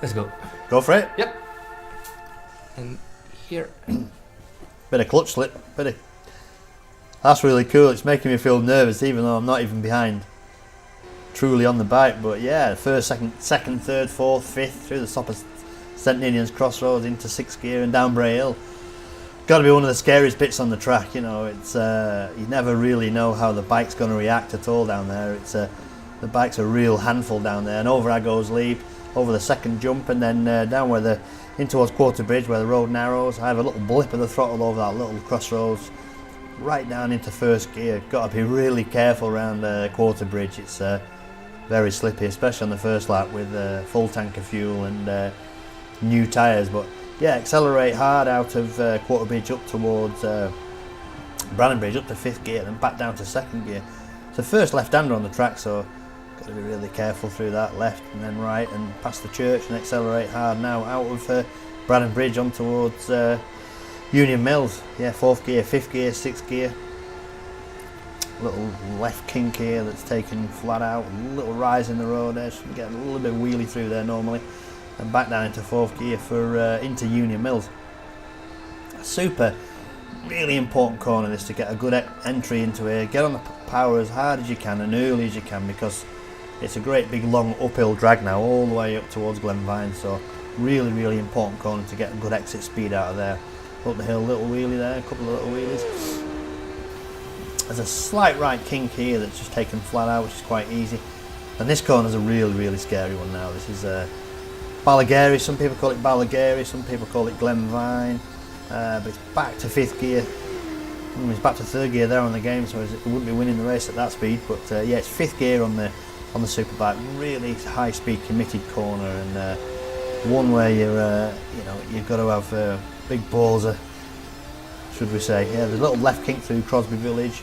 Let's go. Go for it. Yep. And here. Bit of clutch slip. That's really cool. It's making me feel nervous, even though I'm not even behind. Truly on the bike, but yeah, first, second, third, fourth, fifth through the top of St Ninian's Crossroads into sixth gear and down Bray Hill. Got to be one of the scariest bits on the track. You know, it's you never really know how the bike's going to react at all down there. It's the bike's a real handful down there, and over I goes leap over the second jump, and then down where in towards Quarterbridge where the road narrows. I have a little blip of the throttle over that little crossroads, right down into first gear. Got to be really careful around Quarterbridge. It's very slippy, especially on the first lap with full tank of fuel and new tyres. But yeah, accelerate hard out of Quarterbridge up towards Braddan Bridge up to fifth gear, then back down to second gear. It's the first left-hander on the track, so got to be really careful through that, left and then right and past the church, and accelerate hard now out of Braddan Bridge on towards Union Mills. Yeah, fourth gear, fifth gear, sixth gear. Little left kink here that's taken flat out, a little rise in the road edge, get a little bit wheelie through there normally, and back down into fourth gear for into Union Mills. Super, really important corner this to get a good entry into here. Get on the power as hard as you can and early as you can, because it's a great big long uphill drag now all the way up towards Glen Helen, so really important corner to get a good exit speed out of there. Up the hill, little wheelie there, a couple of little wheelies. There's a slight right kink here that's just taken flat out, which is quite easy. And this corner's a really scary one now. This is Barregarrow. Some people call it Ballaugh, some people call it Glen Helen. But it's back to fifth gear. It's back to third gear there on the game, so it wouldn't be winning the race at that speed. But yeah, it's fifth gear on the superbike. Really high speed committed corner, and one where you've got to have big balls, should we say. Yeah, there's a little left kink through Crosby village.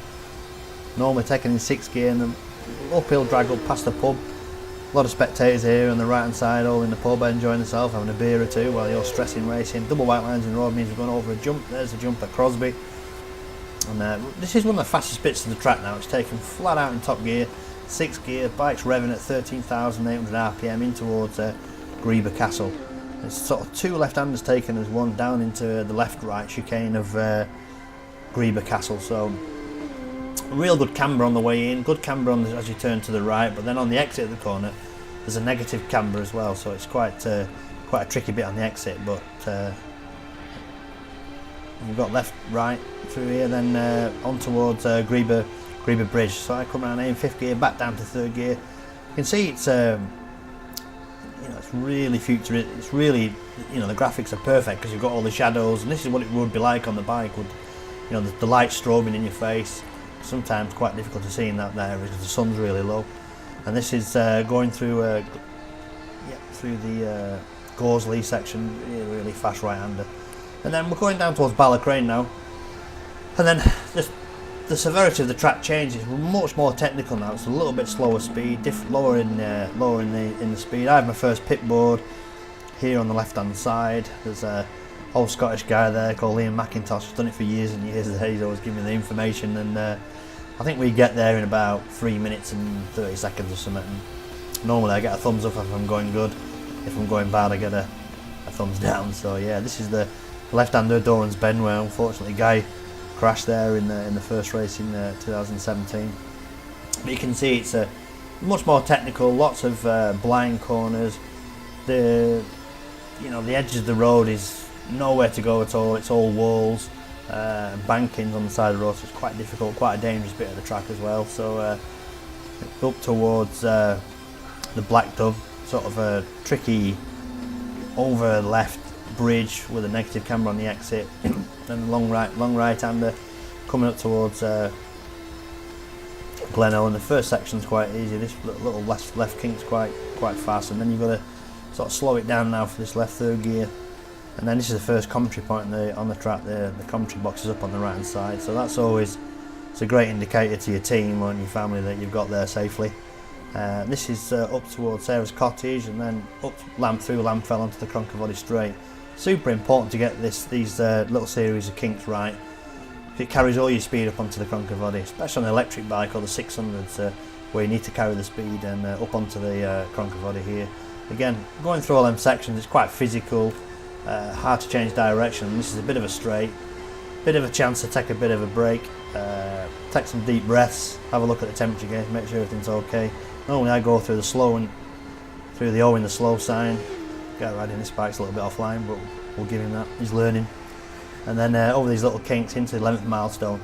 Normally taken in sixth gear, and then uphill drag up past the pub. A lot of spectators here on the right hand side, all in the pub enjoying themselves, having a beer or two while you're stressing racing. Double white lines in the road means we're going over a jump. There's a jump at Crosby. And this is one of the fastest bits of the track now. It's taken flat out in top gear, sixth gear, bike's revving at 13,800 RPM in towards Greeba Castle. It's sort of two left-handers taken as one down into the left-right chicane of Greeba Castle. So real good camber on the way in, good camber as you turn to the right, but then on the exit of the corner there's a negative camber as well, so it's quite a tricky bit on the exit. But you've got left, right through here, then on towards Greeba Bridge. So I come around here in fifth gear, back down to third gear. You can see it's it's really futuristic. It's really, the graphics are perfect because you've got all the shadows, and this is what it would be like on the bike. The light strobing in your face. Sometimes quite difficult to see in that area because the sun's really low. And this is going through the Gorsley section, really fast right-hander. And then we're going down towards Ballacraine now. And then the severity of the track changes. We're much more technical now. It's a little bit slower speed, lower in the speed. I have my first pit board here on the left-hand side. There's a old Scottish guy there called Ian McIntosh. He's done it for years and years. He's always giving me the information, and I think we get there in about 3 minutes and 30 seconds or something. And normally I get a thumbs up if I'm going good. If I'm going bad, I get a thumbs down. So yeah, this is the left-hander Doran's Bend, where unfortunately Guy crashed there in the first race in 2017. But you can see it's much more technical, lots of blind corners. The edge of the road is nowhere to go at all. It's all walls, bankings on the side of the road, so it's quite difficult, quite a dangerous bit of the track as well. So up towards the Black Dove, sort of a tricky over left bridge with a negative camber on the exit, and long right-hander coming up towards Glen Helen. The first section's quite easy. This little left kink's quite fast, and then you've got to sort of slow it down now for this left third gear. And then this is the first commentary point on the track. The commentary box is up on the right hand side, so that's always, it's a great indicator to your team or your family that you've got there safely. This is up towards Sarah's Cottage, and then up through Lamfell onto the Cronk-y-Voddy Straight. Super important to get these little series of kinks right. It carries all your speed up onto the Cronk-y-Voddy, especially on an electric bike or the 600s, where you need to carry the speed, and up onto the Cronk-y-Voddy here. Again, going through all them sections, it's quite physical, hard to change direction. This is a bit of a straight, bit of a chance to take a bit of a break, take some deep breaths, have a look at the temperature gauge, make sure everything's okay. Normally I go through the slow and through the O in the slow sign. Guy riding this bike's a little bit offline, but we'll give him that, he's learning. And then over these little kinks into the 11th milestone.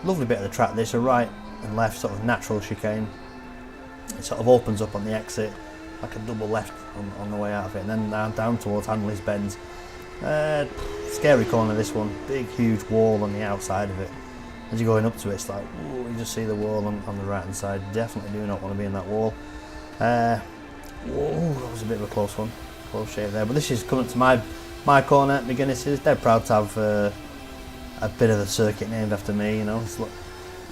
Lovely bit of the track this, a right and left sort of natural chicane. It sort of opens up on the exit, like a double left on the way out of it, and then down towards Handley's Bends. Scary corner this one, big huge wall on the outside of it. As you're going up to it, it's like, ooh, you just see the wall on the right hand side. Definitely do not want to be in that wall. Whoa, that was a bit of a close one, close shave there. But this is coming to my corner. McGuinness is dead proud to have a bit of the circuit named after me. You know,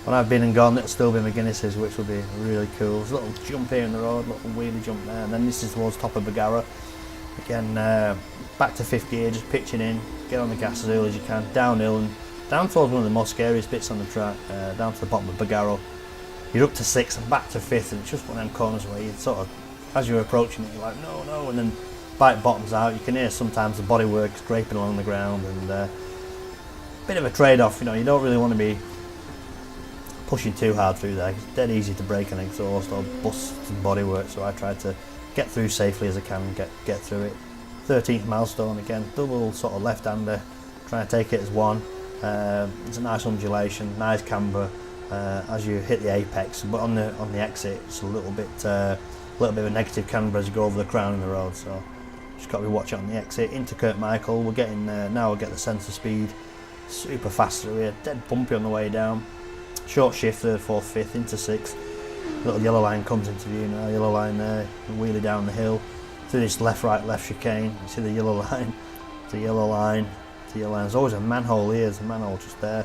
when I've been and gone, it'll still be McGuinness's, which will be really cool. There's a little jump here in the road, little wheelie jump there, and then this is towards top of Barregarrow. Again, back to 5th gear, just pitching in, get on the gas as early as you can, downhill and down towards one of the most scariest bits on the track, down to the bottom of Barregarrow. You're up to 6th and back to 5th, and it's just one of them corners where you sort of, as you're approaching it, you're like, no, and then bike bottoms out. You can hear sometimes the bodywork scraping along the ground, and bit of a trade-off. You know, you don't really want to be pushing too hard through there. It's dead easy to break an exhaust or bust some bodywork, so I tried to get through safely as I can and get through it. 13th milestone again, double sort of left-hander, trying to take it as one. It's a nice undulation, nice camber as you hit the apex, but on the exit it's a little bit of a negative camber as you go over the crown in the road. So just got to be watching on the exit into Kirk Michael. We're getting now. We'll get the sense of speed, super fast through here, dead bumpy on the way down. Short shift, 3rd, 4th, 5th into 6th. Little yellow line comes into view now. Yellow line there, wheelie down the hill through this left, right, left chicane. You see the yellow line, the yellow line, the yellow line. There's always a manhole here. There's a manhole just there,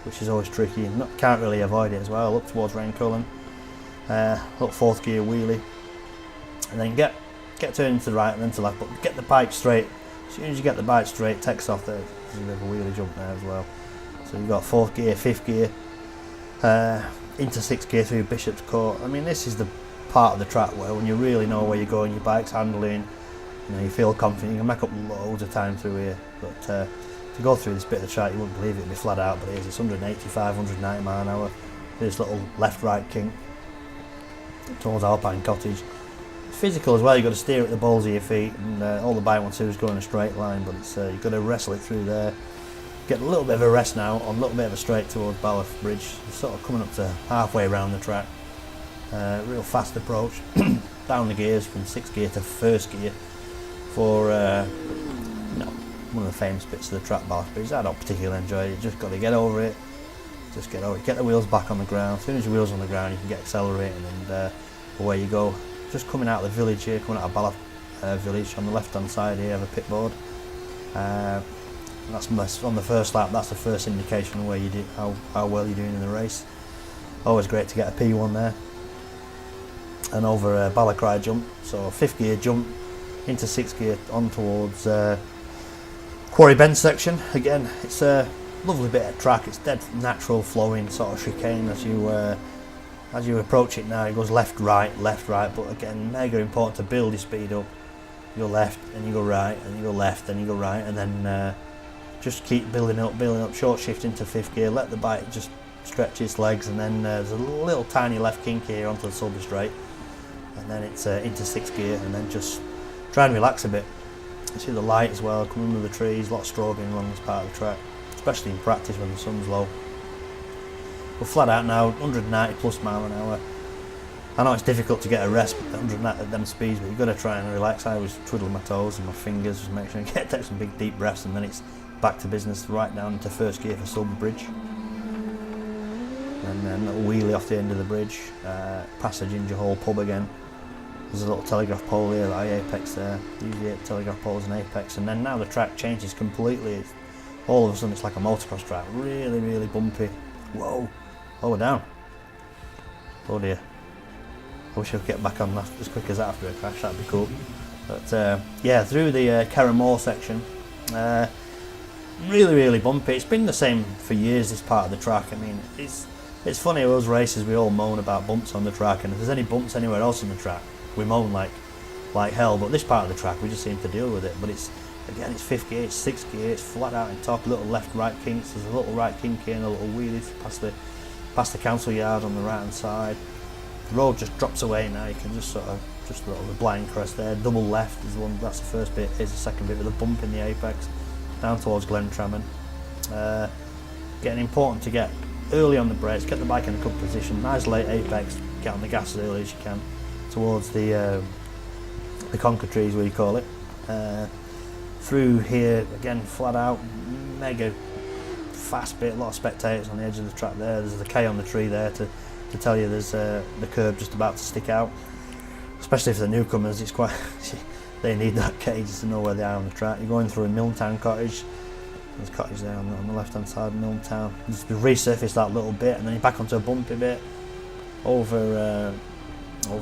which is always tricky. Can't really avoid it as well. Up towards Raincullen, little 4th gear wheelie, and then get turning to the right and then to left. But get the bike straight. As soon as you get the bike straight, takes off there. There's a bit of a wheelie jump there as well. So you've got 4th gear, 5th gear. Into 6th gear through Bishop's Court. I mean, this is the part of the track where when you really know where you're going, your bike's handling, you know, you feel confident, you can make up loads of time through here. But to go through this bit of the track, you wouldn't believe it'd be flat out, but it is. It's 185, 190 mile an hour. This little left-right kink towards Alpine Cottage. It's physical as well. You've got to steer at the balls of your feet, and all the bike wants to do is go in a straight line, but it's you've got to wrestle it through there. Get a little bit of a rest now on a little bit of a straight towards Ballaugh Bridge. It's sort of coming up to halfway around the track. Real fast approach down the gears from 6th gear to 1st gear for one of the famous bits of the track, Ballaugh Bridge. I don't particularly enjoy it. You just got to get over it. Just get over it. Get the wheels back on the ground. As soon as your wheels on the ground, you can get accelerating and away you go. Just coming out of the village here, coming out of Ballaugh village on the left-hand side here, have a pit board. That's on the first lap. That's the first indication of where you do, how well you're doing in the race. Always great to get a P1 there. And over Ballacraine jump, so 5th gear jump into 6th gear on towards Quarry Bend section. Again, it's a lovely bit of track. It's dead natural flowing sort of chicane as you approach it now. It goes left, right, but again, mega important to build your speed up. You go left, and you go right, and you go left, and you go right, and then just keep building up, short shift into 5th gear, let the bike just stretch its legs, and then there's a little tiny left kink here onto the Sulby Straight, and then it's into 6th gear, and then just try and relax a bit. You see the light as well, coming under the trees, a lot of strobing along this part of the track, especially in practice when the sun's low. We're flat out now, 190 plus mile an hour. I know it's difficult to get a rest at 190 at them speeds, but you've got to try and relax. I always twiddle my toes and my fingers, just make sure you take some big deep breaths, and then it's back to business, right down into 1st gear for Sulby Bridge. And then a little wheelie off the end of the bridge, past the Ginger Hole pub again. There's a little telegraph pole here, like apex there. Usually telegraph poles and apex, and then now the track changes completely. All of a sudden it's like a motocross track, really, really bumpy. Whoa, oh, we're down. Oh dear. I wish I could get back on that as quick as that after a crash, that'd be cool. But yeah, through the Carramore section, really, really bumpy. It's been the same for years, this part of the track. I mean, it's funny, those races we all moan about bumps on the track, and if there's any bumps anywhere else on the track, we moan like like hell, but this part of the track we just seem to deal with it. But it's, again, it's 5th gear, it's 6th gear, it's flat out in top, little left right kinks, there's a little right kink here and a little wheelie past the council yard on the right hand side. The road just drops away now, you can just sort of, just a little blind crest there, double left is one, that's the first bit, here's the second bit with a bump in the apex, down towards Glen Helen. Getting important to get early on the brakes, get the bike in a good position, nice late apex, get on the gas as early as you can, towards the conker trees, we call it. Through here, again, flat out, mega fast bit, a lot of spectators on the edge of the track there. There's the K on the tree there to tell you there's the curb just about to stick out. Especially for the newcomers, it's quite, they need that K just to know where they are on the track. You're going through a Milntown cottage. There's a cottage there on the left hand side of Milntown. Just resurface that little bit and then you're back onto a bumpy bit over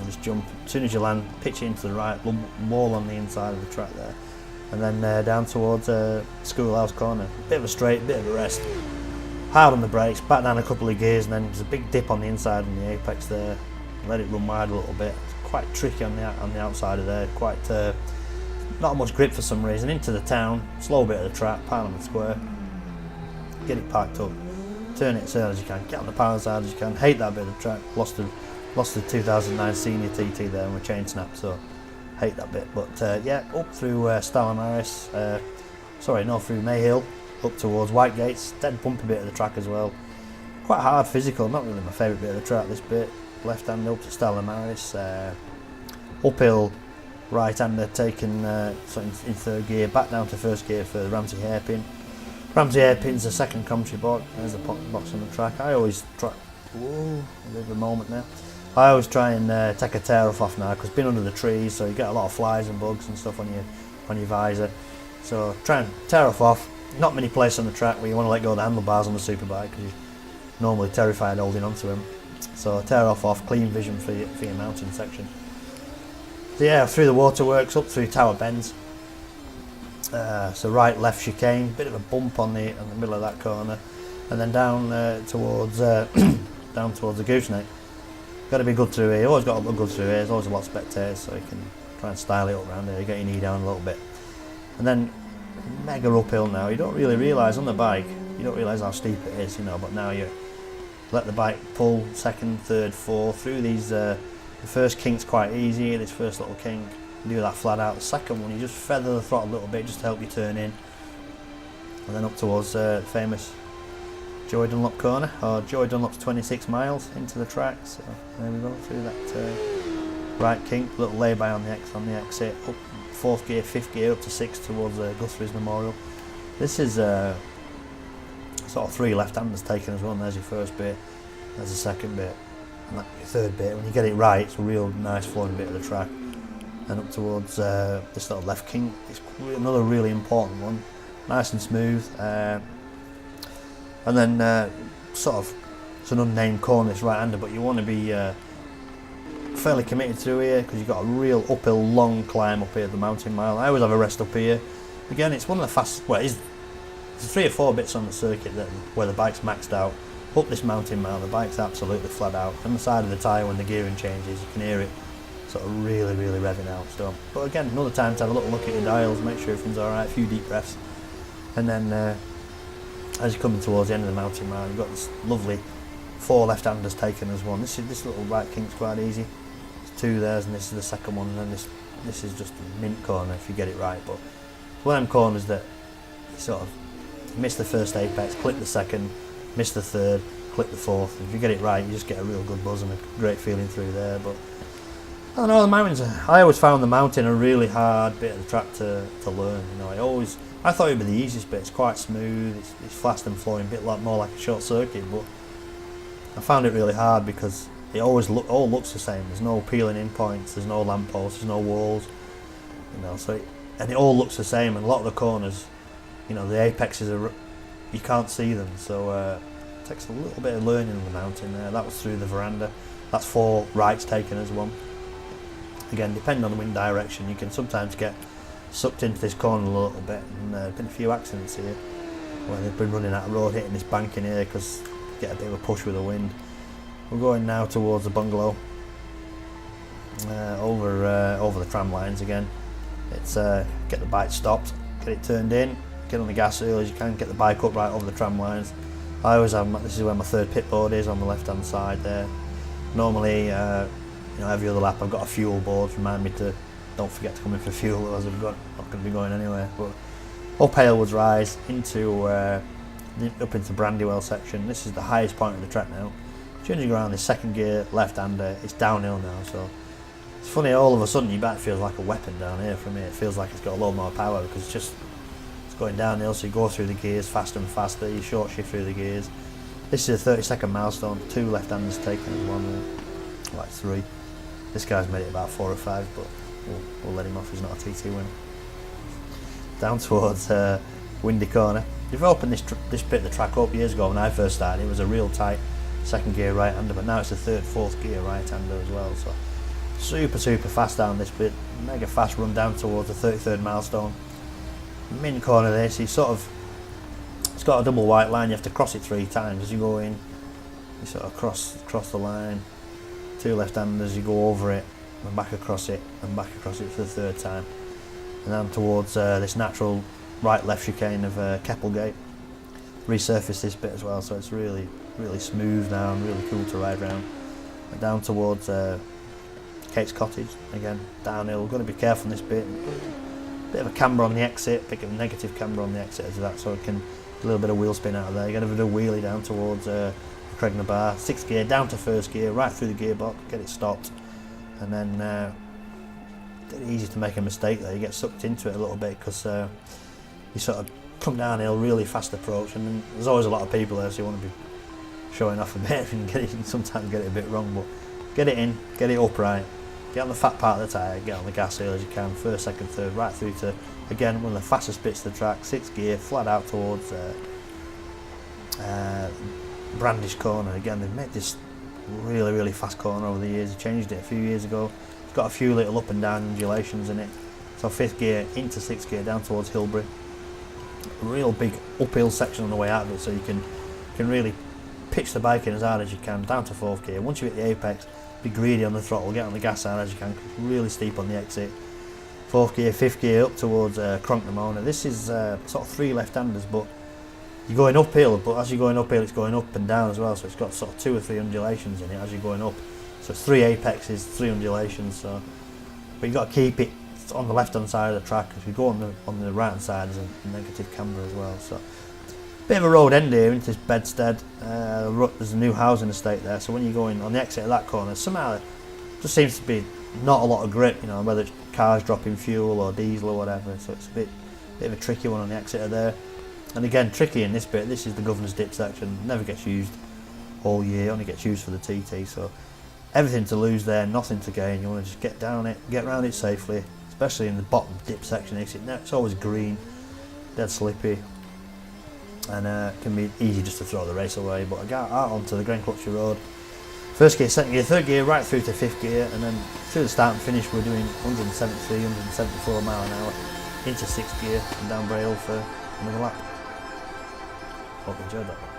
this jump. As soon as you land, pitch it into the right, wall on the inside of the track there. And then down towards Schoolhouse Corner. Bit of a straight, bit of a rest. Hard on the brakes, back down a couple of gears, and then there's a big dip on the inside on the apex there. Let it run wide a little bit. It's quite tricky on the outside of there. Quite not much grip for some reason. Into the town, slow bit of the track, Parliament Square. Get it parked up. Turn it as early as you can. Get on the power as hard as you can. Hate that bit of the track. Lost the 2009 senior TT there and we chain snapped, so hate that bit. But yeah, up through Stallamaris, through May Hill, up towards Whitegates, dead bumpy bit of the track as well. Quite hard physical, not really my favourite bit of the track, this bit. Left hander up to Stallamaris, uphill right hander taken in 3rd gear, back down to 1st gear for Ramsey Hairpin. Ramsey Hairpin's the second commentary box, there's the box on the track. I always try, whoa, there's a moment there. I always try and take a tear off now because been under the trees, so you get a lot of flies and bugs and stuff on your visor. So try and tear off. Not many places on the track where you want to let go of the handlebars on the superbike because you're normally terrified holding onto them. So tear off, clean vision for your mountain section. So yeah, through the waterworks, up through Tower Bends. So right left chicane, bit of a bump on the middle of that corner, and then down towards the Gooseneck. Got to be good through here. Always got to look good through here. There's always a lot of spectators, so you can try and style it up around here. Get your knee down a little bit, and then mega uphill now. You don't really realise on the bike. You don't realise how steep it is, But now you let the bike pull 2nd, 3rd, 4th through these. The first kink's quite easy. This first little kink, you do that flat out. The second one, you just feather the throttle a little bit just to help you turn in, and then up towards the famous Joy Dunlop corner, or Joy Dunlop's 26 miles into the track. So there we go, through that right kink, little lay-by on the exit, up 4th gear, 5th gear, up to 6th towards Guthrie's Memorial. This is sort of 3 left-handers taken as well, and there's your first bit, there's the second bit, and that's your 3rd bit. When you get it right, it's a real nice flowing bit of the track. And up towards this little left kink, it's another really important one, nice and smooth. And then sort of, it's an unnamed corner, it's right-hander, but you want to be fairly committed through here because you've got a real uphill long climb up here, the mountain mile. I always have a rest up here. Again, it's one of the fastest, well, there's 3 or 4 bits on the circuit where the bike's maxed out. Up this mountain mile, the bike's absolutely flat out. On the side of the tyre when the gearing changes, you can hear it sort of really, really revving out. So, but again, another time to have a little look at your dials, make sure everything's alright, a few deep breaths. And then as you're coming towards the end of the mountain mile, you've got this lovely 4 left-handers taken as one. This little right kink's quite easy. There's 2 there, and this is the second one, and then this is just a mint corner if you get it right. But it's one of them corners that you sort of miss the first apex, clip the second, miss the third, clip the fourth. If you get it right, you just get a real good buzz and a great feeling through there. But I don't know, the mountains. I always found the mountain a really hard bit of the track to learn. I thought it would be the easiest bit. It's quite smooth, it's fast and flowing, a bit more like a short circuit. But I found it really hard because it always all looks the same. There's no peeling in points, there's no lampposts, there's no walls. And it all looks the same. And a lot of the corners, the apexes you can't see them. So it takes a little bit of learning on the mountain there. That was through the veranda. That's 4 rights taken as one. Again, depending on the wind direction, you can sometimes get sucked into this corner a little bit, and there's been a few accidents here where they've been running out of road, hitting this bank in here because get a bit of a push with the wind. We're going now towards the Bungalow. over the tram lines again. It's get the bike stopped, get it turned in, get on the gas as early as you can, get the bike up right over the tram lines. I always have, this is where my third pit board is, on the left hand side there. Normally, every other lap I've got a fuel board to remind me to don't forget to come in for fuel, otherwise I'm not going to be going anywhere. But up Halewoods Rise into up into Brandywell section. This is the highest point of the track now. Changing around this second gear, left-hander, it's downhill now, so it's funny, all of a sudden your bike feels like a weapon down here from here. It feels like it's got a lot more power because it's going downhill, so you go through the gears faster and faster, you short shift through the gears. This is a 30-second milestone, 2 left-handers taken and 1, like 3. This guy's made it about 4 or 5, but we'll let him off, he's not a TT winner. Down towards Windy Corner. They've opened this bit of the track up years ago when I first started. It was a real tight second gear right-hander, but now it's a third, fourth gear right-hander as well, so super fast down this bit, mega fast run down towards the 33rd milestone. Min corner there, so it's got a double white line, you have to cross it 3 times as you go in. You sort of cross the line, 2 left-handers, you go over it and back across it and back across it for the 3rd time, and down towards this natural right-left chicane of Keppel Gate. Resurfaced this bit as well, so it's really smooth now and really cool to ride around. And down towards Kate's Cottage, again downhill, got to be careful on this bit. Bit of a camber on the exit, pick up a negative camber on the exit as that, so it can a little bit of wheel spin out of there. You got to do a wheelie down towards Creg-ny-Baa, 6th gear down to 1st gear, right through the gearbox, get it stopped, and then easy to make a mistake there. You get sucked into it a little bit because you sort of come downhill, really fast approach, and then there's always a lot of people there, so you want to be showing off a bit and sometimes get it a bit wrong, but get it in, get it upright, get on the fat part of the tyre, get on the gas as early as you can, 1st, 2nd, 3rd, right through to, again, one of the fastest bits of the track, 6th gear, flat out towards Brandish Corner. Again, they've made this really fast corner over the years. They changed it a few years ago. It's got a few little up and down undulations in it. So 5th gear into 6th gear down towards Hillberry. A real big uphill section on the way out of it, so you can really pitch the bike in as hard as you can, down to 4th gear. Once you hit the apex, be greedy on the throttle, get on the gas as hard as you can, it's really steep on the exit. 4th gear, 5th gear up towards Cronk-y-Voddy. This is sort of 3 left-handers, but you're going uphill, but as you're going uphill it's going up and down as well, so it's got sort of 2 or 3 undulations in it as you're going up. So it's 3 apexes, 3 undulations, so but you've got to keep it on the left hand side of the track. If you go on the right hand side, there's a negative camber as well. So bit of a road end here into this bedstead. There's a new housing estate there, so when you go in on the exit of that corner, somehow it just seems to be not a lot of grip, whether it's cars dropping fuel or diesel or whatever, so it's a bit of a tricky one on the exit of there. And again, tricky in this bit, this is the Governor's Dip section, never gets used all year, only gets used for the TT, so everything to lose there, nothing to gain. You want to just get down it, get around it safely, especially in the bottom dip section. It's always green, dead slippy, and it can be easy just to throw the race away. But I got out onto the Glen Helen Road, 1st gear, 2nd gear, 3rd gear, right through to 5th gear, and then through the start and finish we're doing 173, 174 mile an hour into 6th gear and down Bray Hill for another lap. Hope you enjoyed that.